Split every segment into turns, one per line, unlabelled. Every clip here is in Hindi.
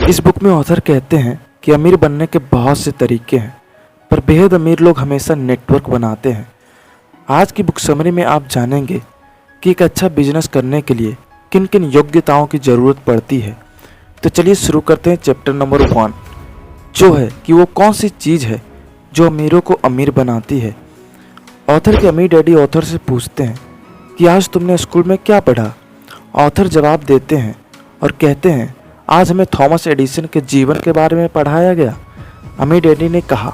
इस बुक में ऑथर कहते हैं कि अमीर बनने के बहुत से तरीके हैं, पर बेहद अमीर लोग हमेशा नेटवर्क बनाते हैं। आज की बुक समरी में आप जानेंगे कि एक अच्छा बिजनेस करने के लिए किन किन योग्यताओं की ज़रूरत पड़ती है। तो चलिए शुरू करते हैं चैप्टर नंबर 1, जो है कि वो कौन सी चीज़ है जो अमीरों को अमीर बनाती है। ऑथर के अमीर डैडी ऑथर से पूछते हैं कि आज तुमने स्कूल में क्या पढ़ा। ऑथर जवाब देते हैं और कहते हैं, आज हमें थॉमस एडिसन के जीवन के बारे में पढ़ाया गया। अमीर डैडी ने कहा,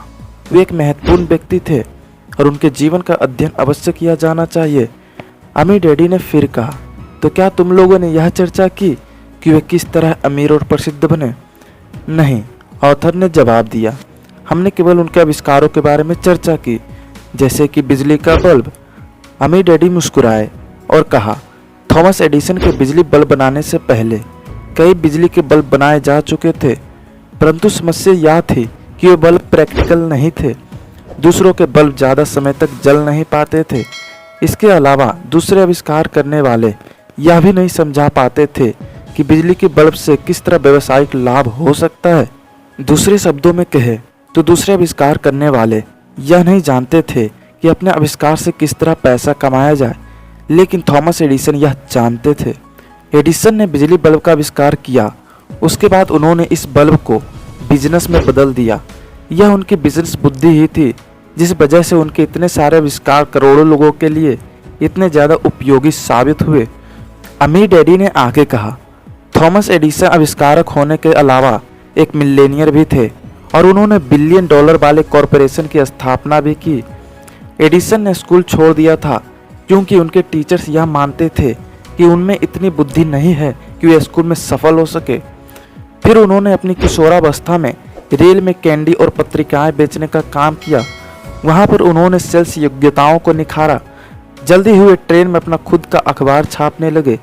वे एक महत्वपूर्ण व्यक्ति थे और उनके जीवन का अध्ययन अवश्य किया जाना चाहिए। अमीर डैडी ने फिर कहा, तो क्या तुम लोगों ने यह चर्चा की कि वे किस तरह अमीर और प्रसिद्ध बने? नहीं, ऑथर ने जवाब दिया, हमने केवल उनके आविष्कारों के बारे में चर्चा की, जैसे कि बिजली का बल्ब। अमीर डैडी मुस्कुराए और कहा, थॉमस एडिसन के बिजली बल्ब बनाने से पहले कई बिजली के बल्ब बनाए जा चुके थे, परंतु समस्या यह थी कि वे बल्ब प्रैक्टिकल नहीं थे। दूसरों के बल्ब ज़्यादा समय तक जल नहीं पाते थे। इसके अलावा दूसरे आविष्कार करने वाले यह भी नहीं समझा पाते थे कि बिजली के बल्ब से किस तरह व्यावसायिक लाभ हो सकता है। दूसरे शब्दों में कहे तो दूसरे आविष्कार करने वाले यह नहीं जानते थे कि अपने आविष्कार से किस तरह पैसा कमाया जाए, लेकिन थॉमस एडिसन यह जानते थे। एडिसन ने बिजली बल्ब का आविष्कार किया, उसके बाद उन्होंने इस बल्ब को बिजनेस में बदल दिया। यह उनकी बिजनेस बुद्धि ही थी जिस वजह से उनके इतने सारे आविष्कार करोड़ों लोगों के लिए इतने ज़्यादा उपयोगी साबित हुए। अमीर डैडी ने आगे कहा, थॉमस एडिसन आविष्कारक होने के अलावा एक मिलेनियर भी थे और उन्होंने $1 बिलियन वाले कॉरपोरेशन की स्थापना भी की। एडिसन ने स्कूल छोड़ दिया था क्योंकि उनके टीचर्स यह मानते थे कि उनमें इतनी बुद्धि नहीं है कि वे स्कूल में सफल हो सके। फिर उन्होंने अपनी किशोरावस्था में रेल में कैंडी और पत्रिकाएं बेचने का काम किया। वहां पर उन्होंने सेल्स योग्यताओं को निखारा। जल्दी ही वे ट्रेन में अपना खुद का अखबार छापने लगे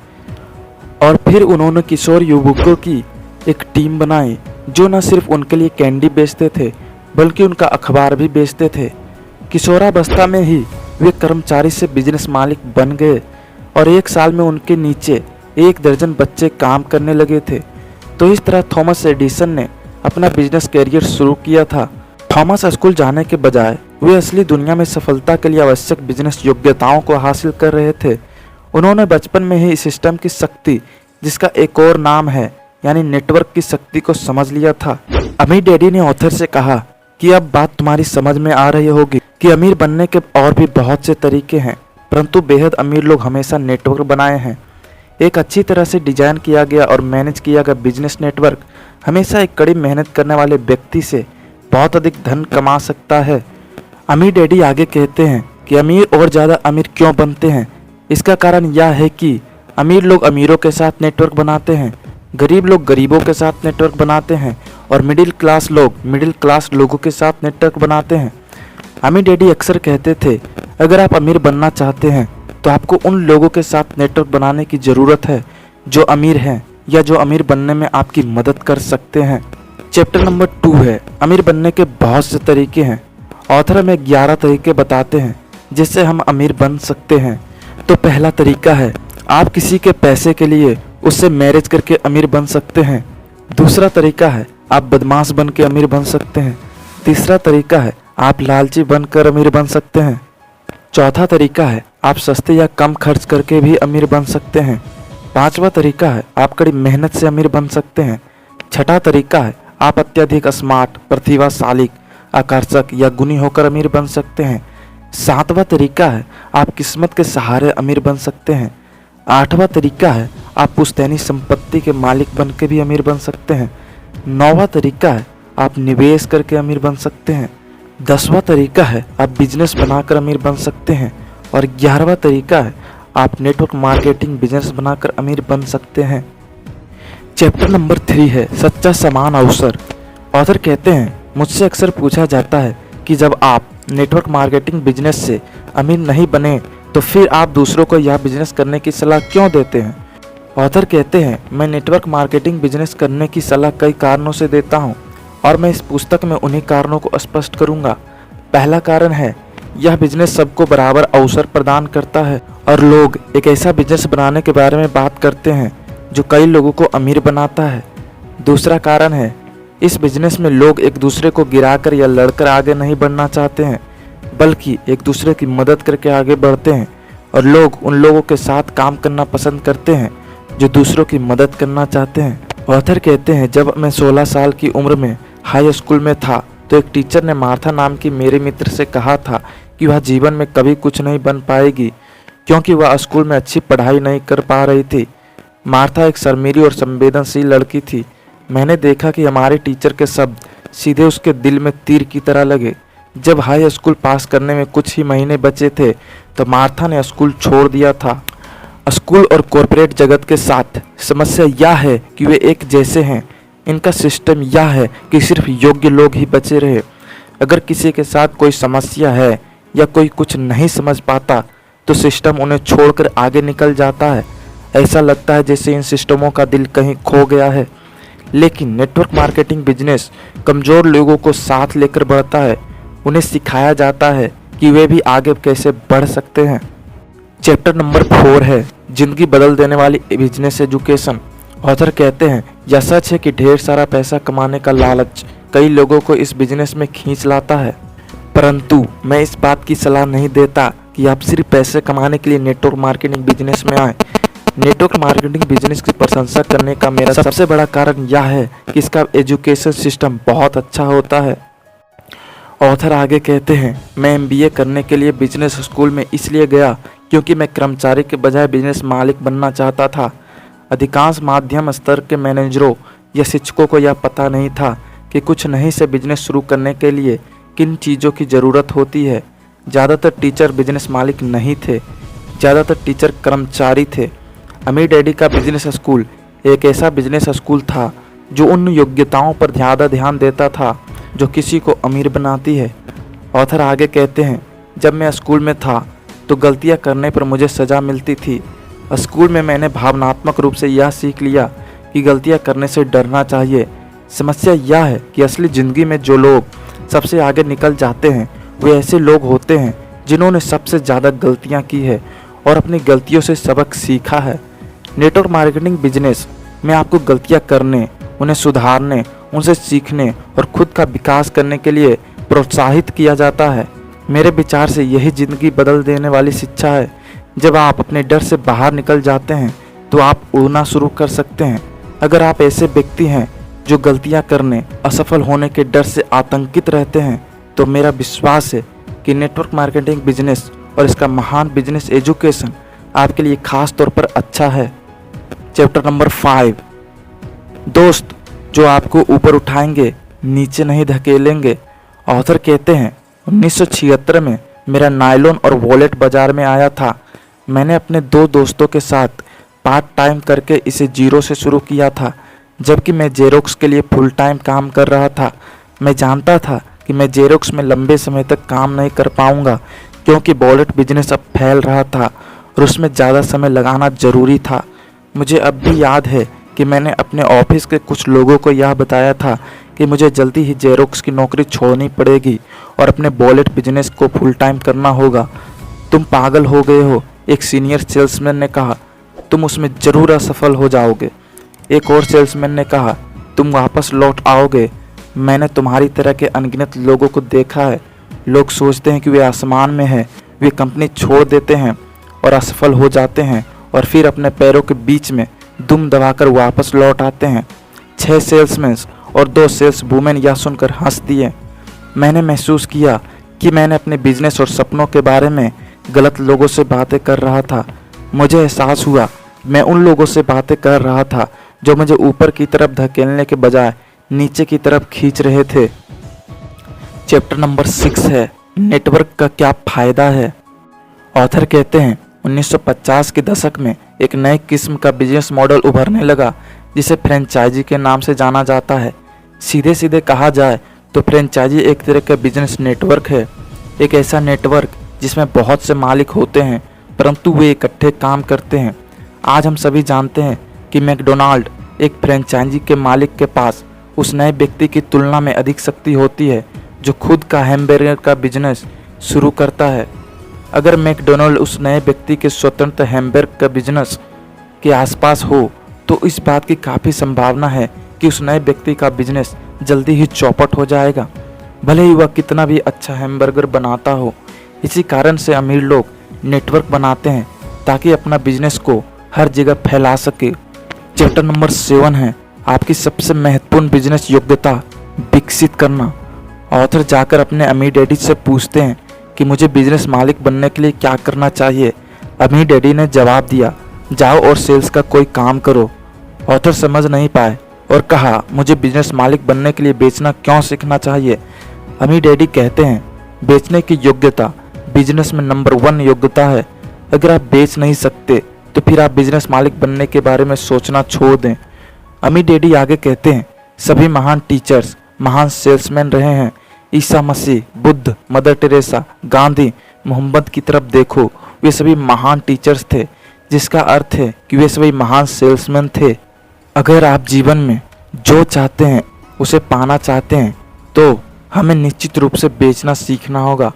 और फिर उन्होंने किशोर युवकों की एक टीम बनाई जो न सिर्फ उनके लिए कैंडी बेचते थे बल्कि उनका अखबार भी बेचते थे। किशोरावस्था में ही वे कर्मचारी से बिजनेस मालिक बन गए और 1 साल में उनके नीचे 1 दर्जन बच्चे काम करने लगे थे। तो इस तरह थॉमस एडिसन ने अपना बिजनेस करियर शुरू किया था। थॉमस स्कूल जाने के बजाय वे असली दुनिया में सफलता के लिए आवश्यक बिजनेस योग्यताओं को हासिल कर रहे थे। उन्होंने बचपन में ही सिस्टम की शक्ति, जिसका एक और नाम है यानी नेटवर्क की शक्ति को समझ लिया था। अमीर डैडी ने ऑथर से कहा कि अब बात तुम्हारी समझ में आ रही होगी कि अमीर बनने के और भी बहुत से तरीके हैं, परंतु बेहद अमीर लोग हमेशा नेटवर्क बनाए हैं। एक अच्छी तरह से डिजाइन किया गया और मैनेज किया गया बिजनेस नेटवर्क हमेशा एक कड़ी मेहनत करने वाले व्यक्ति से बहुत अधिक धन कमा सकता है। अमीर डैडी आगे कहते हैं कि अमीर और ज़्यादा अमीर क्यों बनते हैं। इसका कारण यह है कि अमीर लोग अमीरों के साथ नेटवर्क बनाते हैं, गरीब लोग गरीबों के साथ नेटवर्क बनाते हैं और मिडिल क्लास लोग मिडिल क्लास लोगों के साथ नेटवर्क बनाते हैं। अमीर डैडी अक्सर कहते थे, अगर आप अमीर बनना चाहते हैं तो आपको उन लोगों के साथ नेटवर्क बनाने की ज़रूरत है जो अमीर हैं या जो अमीर बनने में आपकी मदद कर सकते हैं। चैप्टर नंबर 2 है, अमीर बनने के बहुत से तरीके हैं। ऑथर हमें 11 तरीके बताते हैं जिससे हम अमीर बन सकते हैं। तो पहला तरीका है, आप किसी के पैसे के लिए उससे मैरिज करके अमीर बन सकते हैं। दूसरा तरीका है, आप बदमाश बन के अमीर बन सकते हैं। तीसरा तरीका है, आप लालची बनकर अमीर बन सकते हैं। चौथा तरीका है, आप सस्ते या कम खर्च करके भी अमीर बन सकते हैं। पांचवा तरीका है, आप कड़ी मेहनत से अमीर बन सकते हैं। छठा तरीका है, आप अत्यधिक स्मार्ट, प्रतिभाशाली, आकर्षक या गुणी होकर अमीर बन सकते हैं। सातवां तरीका है, आप किस्मत के सहारे अमीर बन सकते हैं। आठवां तरीका है, आप पुश्तैनी संपत्ति के मालिक बन के भी अमीर बन सकते हैं। नौवां तरीका है, आप निवेश करके अमीर बन सकते हैं। 10वां तरीका है, आप बिजनेस बनाकर अमीर बन सकते हैं। और 11वां तरीका है, आप नेटवर्क मार्केटिंग बिजनेस बनाकर अमीर बन सकते हैं। चैप्टर नंबर 3 है, सच्चा समान अवसर। ऑथर कहते हैं, मुझसे अक्सर पूछा जाता है कि जब आप नेटवर्क मार्केटिंग बिजनेस से अमीर नहीं बने तो फिर आप दूसरों को यह बिजनेस करने की सलाह क्यों देते हैं। ऑथर कहते हैं, मैं नेटवर्क मार्केटिंग बिजनेस करने की सलाह कई कारणों से देता हूँ और मैं इस पुस्तक में उन्हीं कारणों को स्पष्ट करूँगा। पहला कारण है, यह बिजनेस सबको बराबर अवसर प्रदान करता है और लोग एक ऐसा बिजनेस बनाने के बारे में बात करते हैं जो कई लोगों को अमीर बनाता है। दूसरा कारण है, इस बिजनेस में लोग एक दूसरे को गिराकर या लड़कर आगे नहीं बढ़ना चाहते हैं, बल्कि एक दूसरे की मदद करके आगे बढ़ते हैं। और लोग उन लोगों के साथ काम करना पसंद करते हैं जो दूसरों की मदद करना चाहते हैं। ऑथर कहते हैं, जब मैं 16 साल की उम्र में हाई स्कूल में था तो एक टीचर ने मार्था नाम की मेरे मित्र से कहा था कि वह जीवन में कभी कुछ नहीं बन पाएगी क्योंकि वह स्कूल में अच्छी पढ़ाई नहीं कर पा रही थी। मार्था एक शर्मीली और संवेदनशील लड़की थी। मैंने देखा कि हमारे टीचर के शब्द सीधे उसके दिल में तीर की तरह लगे। जब हाई स्कूल पास करने में कुछ ही महीने बचे थे तो मार्था ने स्कूल छोड़ दिया था। स्कूल और कॉरपोरेट जगत के साथ समस्या यह है कि वे एक जैसे हैं। इनका सिस्टम यह है कि सिर्फ योग्य लोग ही बचे रहे। अगर किसी के साथ कोई समस्या है या कोई कुछ नहीं समझ पाता तो सिस्टम उन्हें छोड़कर आगे निकल जाता है। ऐसा लगता है जैसे इन सिस्टमों का दिल कहीं खो गया है। लेकिन नेटवर्क मार्केटिंग बिजनेस कमज़ोर लोगों को साथ लेकर बढ़ता है। उन्हें सिखाया जाता है कि वे भी आगे कैसे बढ़ सकते हैं। चैप्टर नंबर 4 है जिंदगी बदल देने वाली बिजनेस एजुकेशन। ऑथर कहते हैं, यह सच है कि ढेर सारा पैसा कमाने का लालच कई लोगों को इस बिजनेस में खींच लाता है, परंतु मैं इस बात की सलाह नहीं देता कि आप सिर्फ पैसे कमाने के लिए नेटवर्क मार्केटिंग बिजनेस में आए। नेटवर्क मार्केटिंग बिजनेस की प्रशंसा करने का मेरा सबसे बड़ा कारण यह है कि इसका एजुकेशन सिस्टम बहुत अच्छा होता है। ऑथर आगे कहते हैं, मैं MBA करने के लिए बिजनेस स्कूल में इसलिए गया क्योंकि मैं कर्मचारी के बजाय बिजनेस मालिक बनना चाहता था। अधिकांश मध्यम स्तर के मैनेजरों या शिक्षकों को यह पता नहीं था कि कुछ नहीं से बिजनेस शुरू करने के लिए किन चीज़ों की ज़रूरत होती है। ज़्यादातर टीचर बिजनेस मालिक नहीं थे, ज़्यादातर टीचर कर्मचारी थे। अमीर डैडी का बिजनेस स्कूल एक ऐसा बिजनेस स्कूल था जो उन योग्यताओं पर ज़्यादा ध्यान देता था जो किसी को अमीर बनाती है। ऑथर आगे कहते हैं, जब मैं स्कूल में था तो गलतियां करने पर मुझे सज़ा मिलती थी। स्कूल में मैंने भावनात्मक रूप से यह सीख लिया कि गलतियां करने से डरना चाहिए। समस्या यह है कि असली ज़िंदगी में जो लोग सबसे आगे निकल जाते हैं वे ऐसे लोग होते हैं जिन्होंने सबसे ज़्यादा गलतियां की है और अपनी गलतियों से सबक सीखा है। नेटवर्क मार्केटिंग बिजनेस में आपको गलतियां करने, उन्हें सुधारने, उनसे सीखने और खुद का विकास करने के लिए प्रोत्साहित किया जाता है। मेरे विचार से यही ज़िंदगी बदल देने वाली शिक्षा है। जब आप अपने डर से बाहर निकल जाते हैं तो आप उड़ना शुरू कर सकते हैं। अगर आप ऐसे व्यक्ति हैं जो गलतियां करने, असफल होने के डर से आतंकित रहते हैं तो मेरा विश्वास है कि नेटवर्क मार्केटिंग बिजनेस और इसका महान बिजनेस एजुकेशन आपके लिए खास तौर पर अच्छा है। चैप्टर नंबर 5, दोस्त जो आपको ऊपर उठाएंगे, नीचे नहीं धकेलेंगे। ऑथर कहते हैं, 1976 में मेरा नायलॉन और वॉलेट बाजार में आया था। मैंने अपने 2 दोस्तों के साथ पार्ट टाइम करके इसे जीरो से शुरू किया था, जबकि मैं जेरोक्स के लिए फुल टाइम काम कर रहा था। मैं जानता था कि मैं जेरोक्स में लंबे समय तक काम नहीं कर पाऊंगा क्योंकि वॉलेट बिजनेस अब फैल रहा था और उसमें ज़्यादा समय लगाना ज़रूरी था। मुझे अब भी याद है कि मैंने अपने ऑफिस के कुछ लोगों को यह बताया था कि मुझे जल्दी ही जेरोक्स की नौकरी छोड़नी पड़ेगी और अपने वॉलेट बिजनेस को फुल टाइम करना होगा। तुम पागल हो गए हो, एक सीनियर सेल्समैन ने कहा। तुम उसमें ज़रूर असफल हो जाओगे। एक और सेल्समैन ने कहा, तुम वापस लौट आओगे। मैंने तुम्हारी तरह के अनगिनत लोगों को देखा है। लोग सोचते हैं कि वे आसमान में हैं, वे कंपनी छोड़ देते हैं और असफल हो जाते हैं और फिर अपने पैरों के बीच में दुम दबाकर वापस लौट आते हैं। 6 सेल्समैन और 2 सेल्स वुमेन यह सुनकर हंस दिए। मैंने महसूस किया कि मैंने अपने बिजनेस और सपनों के बारे में गलत लोगों से बातें कर रहा था। मुझे एहसास हुआ मैं उन लोगों से बातें कर रहा था जो मुझे ऊपर की तरफ धकेलने के बजाय नीचे की तरफ खींच रहे थे। चैप्टर नंबर 6 है, नेटवर्क का क्या फ़ायदा है। ऑथर कहते हैं, 1950 के दशक में एक नए किस्म का बिजनेस मॉडल उभरने लगा जिसे फ्रेंचाइजी के नाम से जाना जाता है। सीधे सीधे कहा जाए तो फ्रेंचाइजी एक तरह का बिजनेस नेटवर्क है। एक ऐसा नेटवर्क जिसमें बहुत से मालिक होते हैं परंतु वे इकट्ठे काम करते हैं। आज हम सभी जानते हैं कि मैकडोनाल्ड एक फ्रेंचाइजी के मालिक के पास उस नए व्यक्ति की तुलना में अधिक शक्ति होती है जो खुद का हैमबर्गर का बिजनेस शुरू करता है। अगर मैकडोनाल्ड उस नए व्यक्ति के स्वतंत्र हैमबर्गर का बिजनेस के आसपास हो तो इस बात की काफ़ी संभावना है कि उस नए व्यक्ति का बिजनेस जल्दी ही चौपट हो जाएगा, भले ही वह कितना भी अच्छा हैमबर्गर बनाता हो। इसी कारण से अमीर लोग नेटवर्क बनाते हैं ताकि अपना बिजनेस को हर जगह फैला सके। चैप्टर नंबर 7 है आपकी सबसे महत्वपूर्ण बिजनेस योग्यता विकसित करना। ऑथर जाकर अपने अमीर डैडी से पूछते हैं कि मुझे बिजनेस मालिक बनने के लिए क्या करना चाहिए। अमीर डैडी ने जवाब दिया, जाओ और सेल्स का कोई काम करो। ऑथर समझ नहीं पाए और कहा, मुझे बिजनेस मालिक बनने के लिए बेचना क्यों सीखना चाहिए। अमीर डैडी कहते हैं, बेचने की योग्यता बिजनेस में नंबर 1 योग्यता है। अगर आप बेच नहीं सकते तो फिर आप बिजनेस मालिक बनने के बारे में सोचना छोड़ दें। अमीर डैडी आगे कहते हैं, सभी महान टीचर्स महान सेल्समैन रहे हैं। ईसा मसीह, बुद्ध, मदर टेरेसा, गांधी, मोहम्मद की तरफ देखो, वे सभी महान टीचर्स थे, जिसका अर्थ है कि वे सभी महान सेल्समैन थे। अगर आप जीवन में जो चाहते हैं उसे पाना चाहते हैं तो हमें निश्चित रूप से बेचना सीखना होगा।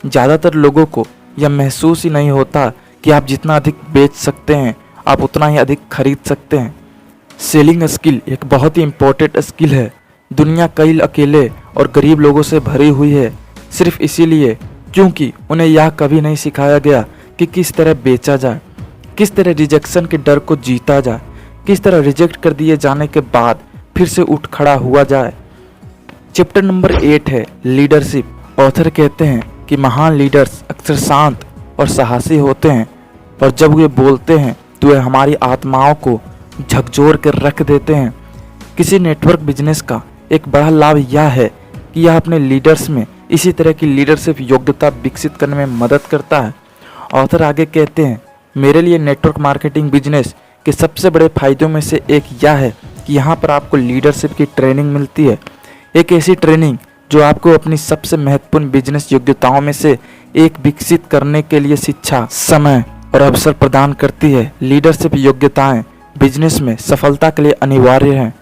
ज़्यादातर लोगों को यह महसूस ही नहीं होता कि आप जितना अधिक बेच सकते हैं आप उतना ही अधिक खरीद सकते हैं। सेलिंग स्किल एक बहुत ही इम्पोर्टेंट स्किल है। दुनिया कई अकेले और गरीब लोगों से भरी हुई है, सिर्फ इसीलिए क्योंकि उन्हें यह कभी नहीं सिखाया गया कि किस तरह बेचा जाए, किस तरह रिजेक्शन के डर को जीता जाए, किस तरह रिजेक्ट कर दिए जाने के बाद फिर से उठ खड़ा हुआ जाए। चैप्टर नंबर 8 है लीडरशिप। ऑथर कहते हैं कि महान लीडर्स अक्सर शांत और साहसी होते हैं और जब वे बोलते हैं तो वे हमारी आत्माओं को झकझोर कर रख देते हैं। किसी नेटवर्क बिजनेस का एक बड़ा लाभ यह है कि यह अपने लीडर्स में इसी तरह की लीडरशिप योग्यता विकसित करने में मदद करता है। ऑथर आगे कहते हैं, मेरे लिए नेटवर्क मार्केटिंग बिजनेस के सबसे बड़े फायदों में से एक यह है कि यहाँ पर आपको लीडरशिप की ट्रेनिंग मिलती है। एक ऐसी ट्रेनिंग जो आपको अपनी सबसे महत्वपूर्ण बिजनेस योग्यताओं में से एक विकसित करने के लिए शिक्षा, समय और अवसर प्रदान करती है। लीडरशिप योग्यताएं बिजनेस में सफलता के लिए अनिवार्य हैं।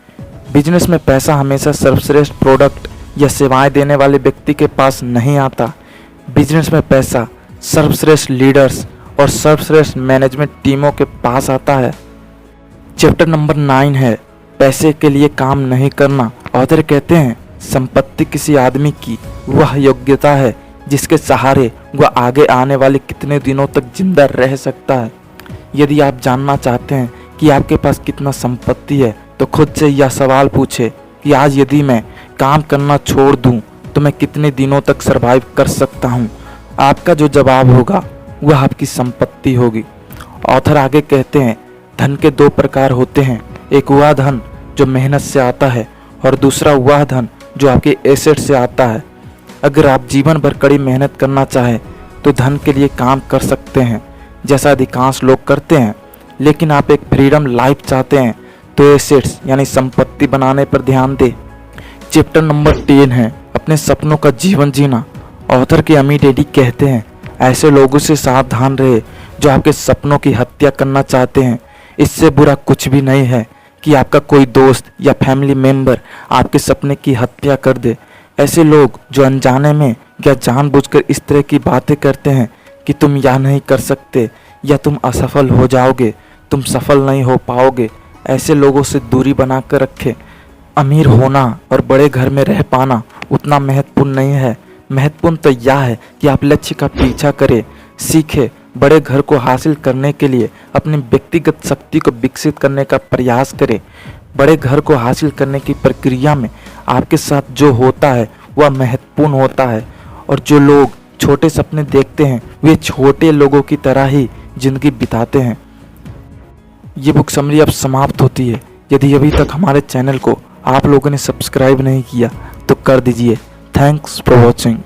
बिजनेस में पैसा हमेशा सर्वश्रेष्ठ प्रोडक्ट या सेवाएं देने वाले व्यक्ति के पास नहीं आता। बिजनेस में पैसा सर्वश्रेष्ठ लीडर्स और सर्वश्रेष्ठ मैनेजमेंट टीमों के पास आता है। चैप्टर नंबर 9 है पैसे के लिए काम नहीं करना। ऑथर कहते हैं, संपत्ति किसी आदमी की वह योग्यता है जिसके सहारे वह आगे आने वाले कितने दिनों तक जिंदा रह सकता है। यदि आप जानना चाहते हैं कि आपके पास कितना संपत्ति है तो खुद से यह सवाल पूछे कि आज यदि मैं काम करना छोड़ दूं तो मैं कितने दिनों तक सरवाइव कर सकता हूं। आपका जो जवाब होगा वह आपकी संपत्ति होगी। ऑथर आगे कहते हैं, धन के 2 प्रकार होते हैं, एक वह धन जो मेहनत से आता है और दूसरा वह धन जो आपके एसेट से आता है। अगर आप जीवन भर कड़ी मेहनत करना चाहें तो धन के लिए काम कर सकते हैं जैसा अधिकांश लोग करते हैं, लेकिन आप एक फ्रीडम लाइफ चाहते हैं तो एसेट्स यानी संपत्ति बनाने पर ध्यान दें। चैप्टर नंबर 10 है अपने सपनों का जीवन जीना। ऑथर के अमीर डैडी कहते हैं, ऐसे लोगों से सावधान रहे जो आपके सपनों की हत्या करना चाहते हैं। इससे बुरा कुछ भी नहीं है कि आपका कोई दोस्त या फैमिली मेंबर आपके सपने की हत्या कर दे। ऐसे लोग जो अनजाने में या जानबूझकर इस तरह की बातें करते हैं कि तुम यह नहीं कर सकते या तुम असफल हो जाओगे, तुम सफल नहीं हो पाओगे, ऐसे लोगों से दूरी बना कर रखें। अमीर होना और बड़े घर में रह पाना उतना महत्वपूर्ण नहीं है। महत्वपूर्ण तो यह है कि आप लक्ष्य का पीछा करें, सीखें, बड़े घर को हासिल करने के लिए अपनी व्यक्तिगत शक्ति को विकसित करने का प्रयास करें। बड़े घर को हासिल करने की प्रक्रिया में आपके साथ जो होता है वह महत्वपूर्ण होता है और जो लोग छोटे सपने देखते हैं वे छोटे लोगों की तरह ही जिंदगी बिताते हैं। ये बुक समरी अब समाप्त होती है। यदि अभी तक हमारे चैनल को आप लोगों ने सब्सक्राइब नहीं किया तो कर दीजिए। Thanks for watching.